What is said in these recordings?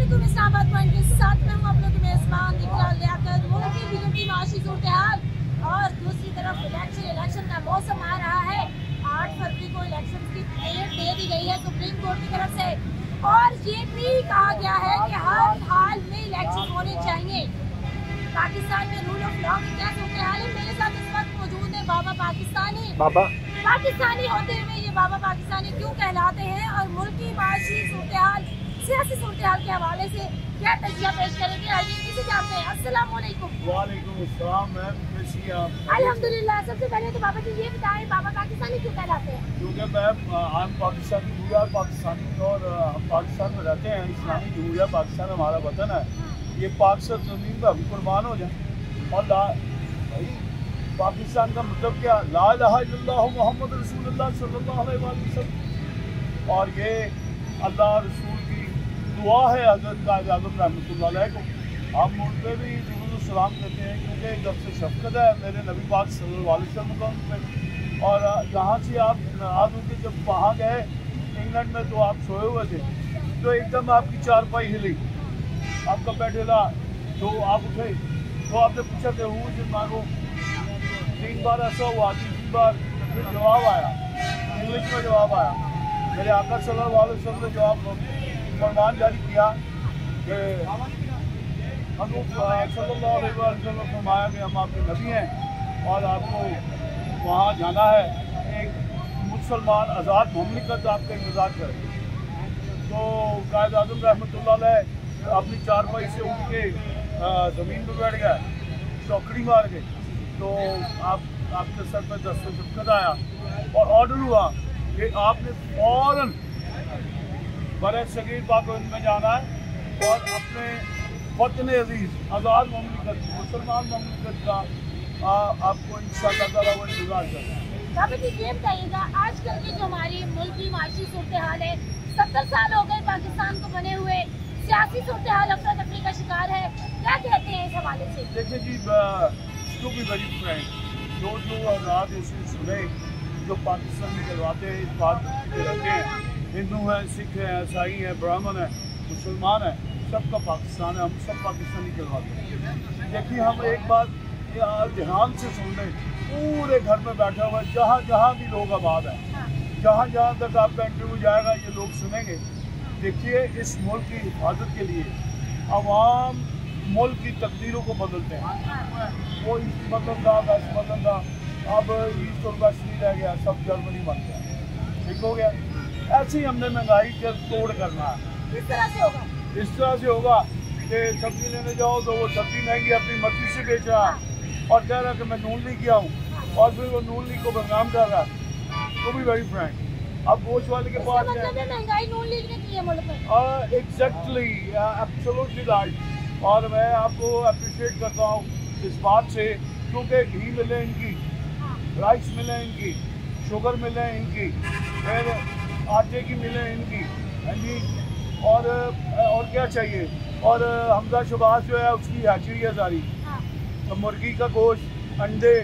अस्सलामुअलैकुम। इस्लामाबाद पॉइंट के साथ में हूँ आप लोग मेजबान इकरार लियाकत। मुल्क की बिगड़ती माशी सूरत-ए-हाल और दूसरी तरफ इलेक्शन का मौसम आ रहा है। 8 फरवरी को इलेक्शन की डेट दे दी गई है सुप्रीम कोर्ट की तरफ से और ये भी कहा गया है कि हर हाल में इलेक्शन होने चाहिए। पाकिस्तान में रूल ऑफ लॉ की क्या सूरत-ए-हाल है? मेरे साथ इस वक्त मौजूद है बाबा पाकिस्तानी होते हुए ये बाबा पाकिस्तानी क्यों कहलाते हैं और मुल्क की माशी सूरत-ए-हाल, सियासी सूरत-ए-हाल के हवाले से क्या तजिया पेश करेंगे, आइए इसे जानते हैं। अस्सलाम वालेकुम। वालेकुम अस्सलाम मैम, कैसी हैं आप? अल्हम्दुलिल्लाह। सबसे पहले तो बाबा जी ये बताएं बाबा पाकिस्तानी क्यों कहलाते हैं? क्योंकि मैम हम पाकिस्तानी हुआ पाकिस्तानी और हम पाकिस्तान में रहते हैं। इस्लामी जमहूरिया पाकिस्तान हमारा वतन है। ये पाक सर ज़मीन पर हम कुर्बान हो जाए और भाई पाकिस्तान का मतलब क्या? ला इलाहा इल्लल्लाह मुहम्मद रसूलुल्लाह सल्लल्लाहु अलैहि वसल्लम। और ये अल्लाह रसूल की दुआ है हज़रत कायद आज़म रहमतुल्लाह अलैह को। हम उन पर भी दुरूद सलाम कहते हैं क्योंकि जब से शफ़क़त है मेरे नबी पाक सल्लल्लाहु अलैहि वसल्लम पे। और यहाँ से आप नाराज़ होकर जब वहाँ गए इंग्लैंड में तो आप सोए हुए थे तो एकदम आपकी चारपाई हिली, आपका बेड हिला तो आप उठे तो आपने पूछा कि हूँ जिन मांगो। 3 बार ऐसा हुआ, 3 बार फिर जवाब आया, इंग्लिश में जवाब आया। मेरे आका सल्लल्लाहु अलैहि वसल्लम ने जवाब फरमान जारी किया कि हज़रत सल्लल्लाहु अलैहि वसल्लम फरमाया कि हम आपके नबी हैं और आपको वहाँ जाना है। एक मुसलमान आज़ाद ममलिकत आपका इंतज़ार करे। तो कायद आज़म रहमतुल्लाह अलैह अपनी चारपाई से उठ के ज़मीन पर बैठ गया, चौकड़ी मार के। तो आपके सर पर दस्तूर शफ़क़त आया और ऑर्डर हुआ कि आपने फ़ौरन बड़े सगीर पाक में जाना है और अपने वतन अजीज़ आज़ाद ममलिकत मुसलमान ममलिकत का आपको इंशाअल्लाह ताला वो इंतज़ार करना है। बाबा जी ये बताइएगा आजकल की जो हमारी मुल्क की माशी सूरत-ए-हाल है, 70 साल हो गए पाकिस्तान को बने हुए, सियासी सूरत-ए-हाल अफरा तफरी का शिकार है, क्या कहते हैं इस हवाले से? देखिए जी, टू बी वेरी फ्रैंक, जो हालात इसे सुने जो पाकिस्तान में करवाते हैं इस बात में रहते हैं, हिंदू हैं, सिख हैं, ईसाई हैं, ब्राह्मण हैं, मुसलमान हैं, सबका पाकिस्तान है, हम सब पाकिस्तानी करवाते हैं। देखिए हम एक बात ध्यान से सुन लें, पूरे घर में बैठा हुआ जहाँ जहाँ भी लोग आबाद हैं, जहाँ जहाँ तक आपका इंटरव्यू जाएगा ये लोग सुनेंगे। देखिए इस मुल्क की हिफाजत के लिए अवाम मुल्क की तकदीरों को बदलते हैं। वो ईस्ट बदल था, वेस्ट बदल था, अब ईस्ट और वेस्ट नहीं रह गया, सब जर्मनी बन गया। ठीक हो गया? ऐसे ही हमने महंगाई का तोड़ करना है। किस तरह से होगा? इस तरह से होगा कि सब्जी लेने जाओ तो वो सब्जी महंगी अपनी मर्जी से बेच रहा और कह रहा है कि मैं नून लीग गया हूँ और फिर वो नून लीग को बदनाम कर रहा है। तो भी वेरी फ्रैंक, अब गोश्त वाले के पास महंगाई नून लीग ने की है मुल्क में। Exactly, absolutely right. और मैं आपको अप्रिशिएट करता हूँ इस बात से क्योंकि घी मिले इनकी, राइस मिले इनकी, शुगर मिले इनकी, फिर आटे की मिले इनकी, हाँ जी। और क्या चाहिए? और हमजा शबाज जो है उसकी हैचरी है सारी, तो मुर्गी का गोश्त, अंडे,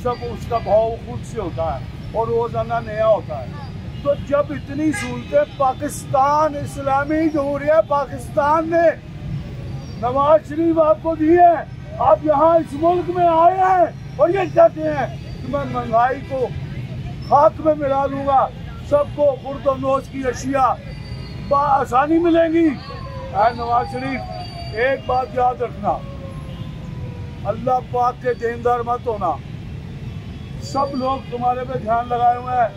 सब उसका भाव खुद से होता है और रोज़ाना नया होता है। तो जब इतनी सहूलतें पाकिस्तान इस्लामी जमहूरिया पाकिस्तान ने नवाज शरीफ आपको दी है, आप यहाँ इस मुल्क में आए हैं और ये कहते हैं कि मैं महंगाई को खाक में मिला दूंगा, सबको खुर्द-ओ-नोश की अशिया आसानी मिलेंगी। नवाज शरीफ एक बात याद रखना, अल्लाह पाक के देनदार मत होना। सब लोग तुम्हारे पे ध्यान लगाए हुए हैं,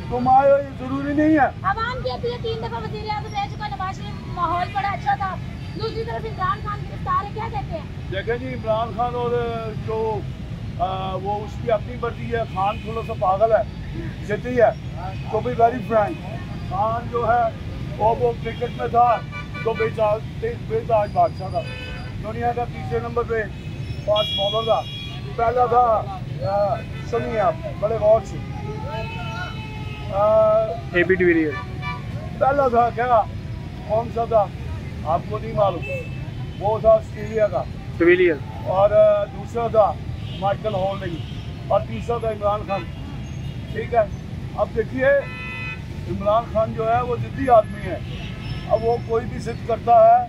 तुम आए हो ये जरूरी नहीं है। आवाम कहती है 3 दफा वज़ीर आज़म रह चुका नवाज शरीफ, माहौल बड़ा अच्छा था। दूसरी तरफ इमरान खान गिरफ्तार है, क्या कहते हैं? देखें जी, इमरान खान और जो वो उसकी अपनी मर्जी है। खान थोड़ा सा पागल है, जिद्दी है। तो भी वेरी फ्रैंक, खान जो है वो क्रिकेट में था तो बेताज बादशाह था, दुनिया का 3रे नंबर पे फास्ट बॉलर था। पहला था सुनिए आप बड़े गौर से, एबी डिविलियर्स पहला था क्या, कौन सा था आपको नहीं मालूम? वो था ऑस्ट्रेलिया का डिविलियर्स और दूसरा था माइकल हॉल्डिंग और तीसरा था इमरान खान। ठीक है, अब देखिए इमरान खान जो है वो जिद्दी आदमी है। अब वो कोई भी जिद करता है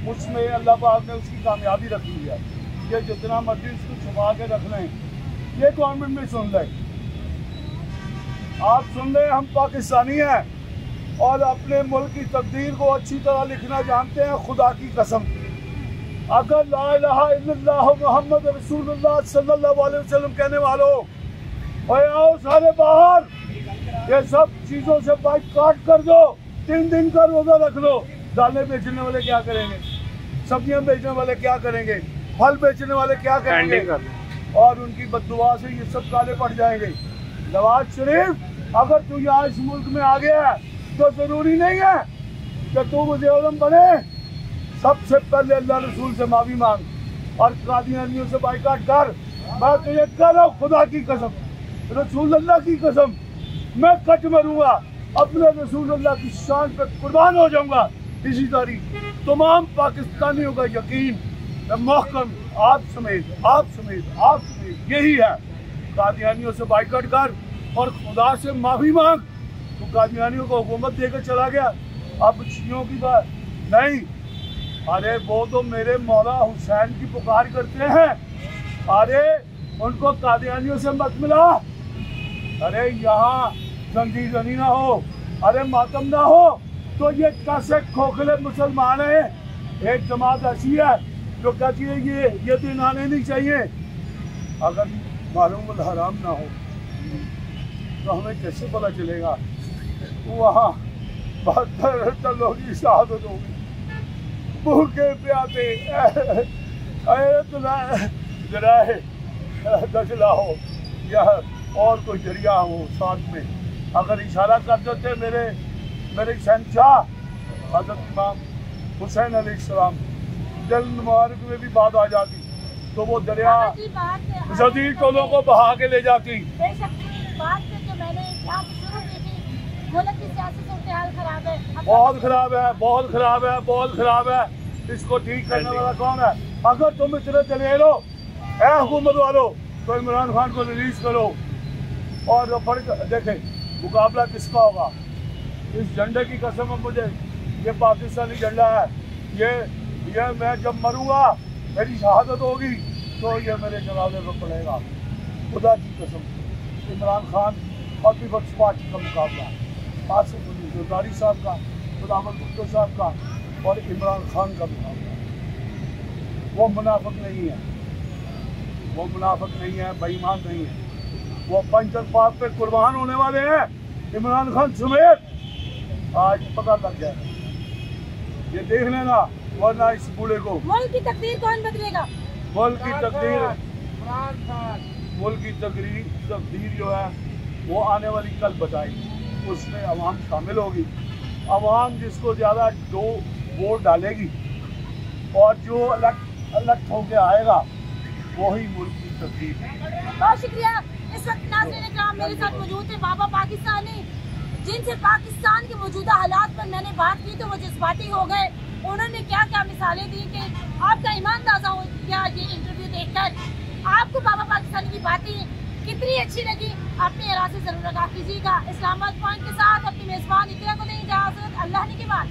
उसमें अल्लाह पाक ने उसकी कामयाबी रखी है। ये जितना मर्जी उसको छुपा के रख लें, ये गवर्नमेंट में सुन लें, आप सुन लें, हम पाकिस्तानी हैं और अपने मुल्क की तकदीर को अच्छी तरह लिखना जानते हैं। खुदा की कसम, अगर ला इलाहा इल्लल्लाह मुहम्मद रसूलुल्लाह सल्लल्लाहु अलैहि वसल्लम कहने वालों, और आओ सारे बाहर, ये सब चीज़ों से बाइकाट कर दो, 3 दिन का रोज़ा रख लो। दालें बेचने वाले क्या करेंगे, सब्जियां बेचने वाले क्या करेंगे, फल बेचने वाले क्या करेंगे, और उनकी बद्दुआ से ये सब काले पड़ जाएंगे। नवाज शरीफ, अगर तू यहाँ इस मुल्क में आ गया है तो ज़रूरी नहीं है कि तू वज़ीर आज़म बने। सबसे पहले अल्लाह रसूल से माफ़ी मांग और कादियानियों से बाइकाट कर। मैं तुझे कह रहा हूँ, खुदा की कसम, रसूल अल्लाह की कसम, मैं कट मरूंगा, अपने रसूल अल्लाह की शान पे कुर्बान हो जाऊंगा। इसी तारीख तमाम पाकिस्तानियों का यकीन महकम, आप समेत यही है, कादियानियों से बाइकाट कर और खुदा से माफ़ी मांग। तो कादियानियों को हुकूमत देकर चला गया, अब शियों की बात नहीं। अरे वो तो मेरे मौला हुसैन की पुकार करते हैं, अरे उनको कादियानियों से मत मिला। अरे यहाँ जंगी जनी ना हो, अरे मातम ना हो, तो ये कैसे खोखले मुसलमान हैं। एक जमात ऐसी है जो कहती है ये दिन आने नहीं चाहिए। अगर मालूम हराम ना हो तो हमें कैसे पता चलेगा वहाँ 72 लोगों की शहादत होगी, भूखे प्यासे जराए दजला हो या और कोई जरिया हो साथ में, अगर इशारा कर देते मेरे शहंशाह हज़रत इमाम हुसैन अलैहिस्सलाम दिल मुबारक में भी बात आ जाती तो वो दरिया जदीद टोलों को बहा के ले जाती। बहुत खराब है। इसको ठीक करने वाला कौन है? अगर तुम इतने दलेर हो हुकूमत वालों तो इमरान खान को रिलीज करो और फर्क देखे मुकाबला किसका होगा। इस झंडे की कसम है मुझे, ये पाकिस्तानी झंडा है, ये मैं जब मरूंगा मेरी शहादत होगी तो ये मेरे जनाजे पर पड़ेगा। खुदा की कसम इमरान खान और पीपल्स पार्टी का मुकाबला, आसिफ अली ज़रदारी साहब का, खुदावंद भुट्टो साहब का और इमरान खान का मुकाबला। वो मुनाफिक नहीं है, बेईमान नहीं है, वो पंचर पाक पे कुर्बान होने वाले हैं इमरान खान समेत। आज पता लग जाए, ये देख लेना, वरना इस बूढ़े को मुल्क की तकदीर कौन बदलेगा? मुल्क की तकदीर जो है वो आने वाली कल बताएगी। उसमें अवाम शामिल होगी, अवाम जिसको ज़्यादा वोट डालेगी और जो अलग होके आएगा वही मुल्क की तकदीर है। बहुत शुक्रिया। इस वक्त नाज़रीन इकराम मेरे साथ मौजूद है बाबा पाकिस्तानी, जिनसे पाकिस्तान के मौजूदा हालात पर मैंने बात की तो वो जज्बाती हो गए। उन्होंने क्या क्या मिसालें दी कि आपका ईमान ताज़ा हो गया ये इंटरव्यू देखकर। आपको बाबा पाकिस्तानी की बातें कितनी अच्छी लगी अपने राय से जरूर आगाह कीजिएगा। इस्लामाबाद पॉइंट के साथ अपनी मेज़बान इकरा को दें इजाज़त। अल्लाह ने के बाद।